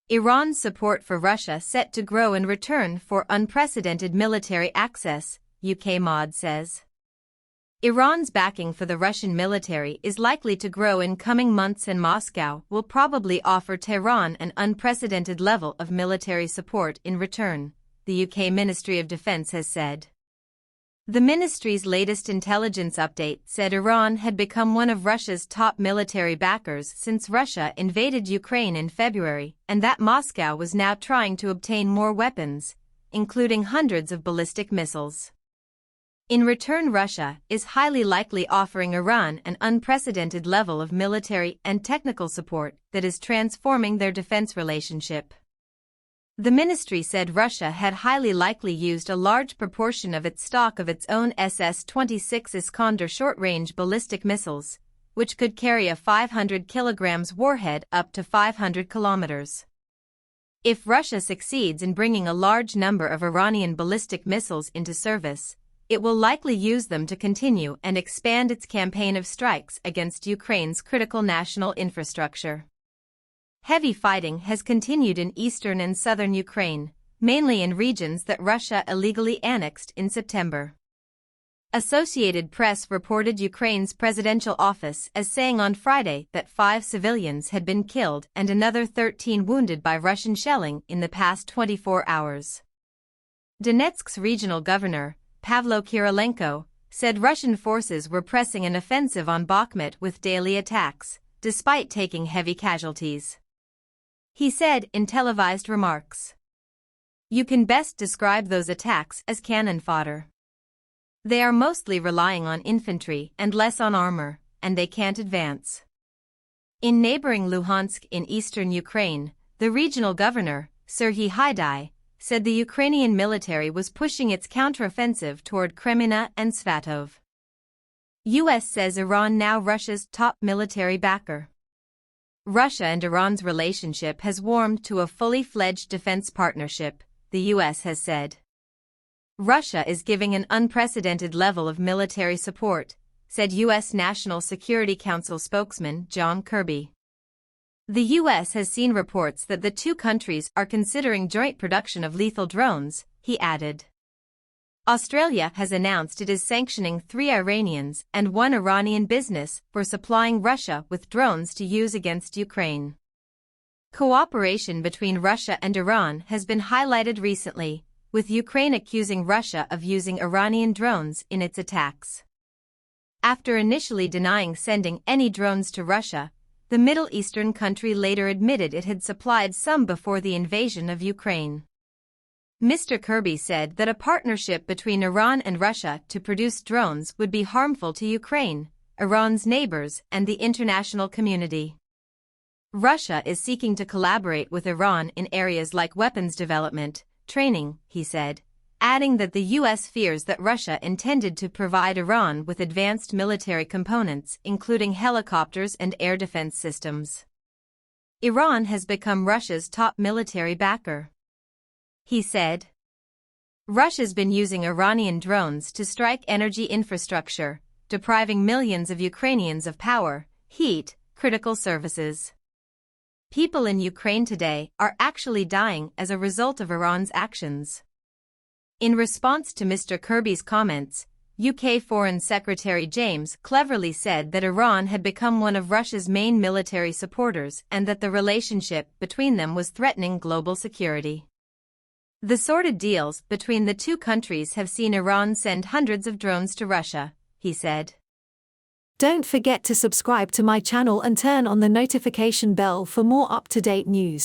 Iran's support for Russia set to grow in return for unprecedented military access, UK Mod says. Iran's backing for the Russian military is likely to grow in coming months, and Moscow will probably offer Tehran an unprecedented level of military support in return, the UK Ministry of Defense has said. The ministry's latest intelligence update said Iran had become one of Russia's top military backers since Russia invaded Ukraine in February, and that Moscow was now trying to obtain more weapons, including hundreds of ballistic missiles. In return, Russia is highly likely offering Iran an unprecedented level of military and technical support that is transforming their defense relationship. The ministry said Russia had highly likely used a large proportion of its stock of its own SS-26 Iskander short-range ballistic missiles, which could carry a 500 kilograms warhead up to 500 kilometers. If Russia succeeds in bringing a large number of Iranian ballistic missiles into service, it will likely use them to continue and expand its campaign of strikes against Ukraine's critical national infrastructure. Heavy fighting has continued in eastern and southern Ukraine, mainly in regions that Russia illegally annexed in September. Associated Press reported Ukraine's presidential office as saying on Friday that 5 civilians had been killed and another 13 wounded by Russian shelling in the past 24 hours. Donetsk's regional governor, Pavlo Kirilenko, said Russian forces were pressing an offensive on Bakhmut with daily attacks, despite taking heavy casualties. He said in televised remarks, "You can best describe those attacks as cannon fodder. They are mostly relying on infantry and less on armor, and they can't advance." In neighboring Luhansk in eastern Ukraine, the regional governor, Serhiy Haidai, said the Ukrainian military was pushing its counteroffensive toward Kreminna and Svatov. U.S. says Iran now Russia's top military backer. Russia and Iran's relationship has warmed to a fully fledged defense partnership, the U.S. has said. Russia is giving an unprecedented level of military support, said U.S. National Security Council spokesman John Kirby. The U.S. has seen reports that the two countries are considering joint production of lethal drones, he added. Australia has announced it is sanctioning 3 Iranians and 1 Iranian business for supplying Russia with drones to use against Ukraine. Cooperation between Russia and Iran has been highlighted recently, with Ukraine accusing Russia of using Iranian drones in its attacks. After initially denying sending any drones to Russia, the Middle Eastern country later admitted it had supplied some before the invasion of Ukraine. Mr. Kirby said that a partnership between Iran and Russia to produce drones would be harmful to Ukraine, Iran's neighbors, and the international community. Russia is seeking to collaborate with Iran in areas like weapons development, training, he said, adding that the U.S. fears that Russia intended to provide Iran with advanced military components, including helicopters and air defense systems. Iran has become Russia's top military backer, he said. Russia's been using Iranian drones to strike energy infrastructure, depriving millions of Ukrainians of power, heat, critical services. People in Ukraine today are actually dying as a result of Iran's actions. In response to Mr. Kirby's comments, UK Foreign Secretary James cleverly said that Iran had become one of Russia's main military supporters and that the relationship between them was threatening global security. The sordid deals between the two countries have seen Iran send hundreds of drones to Russia, he said. Don't forget to subscribe to my channel and turn on the notification bell for more up-to-date news.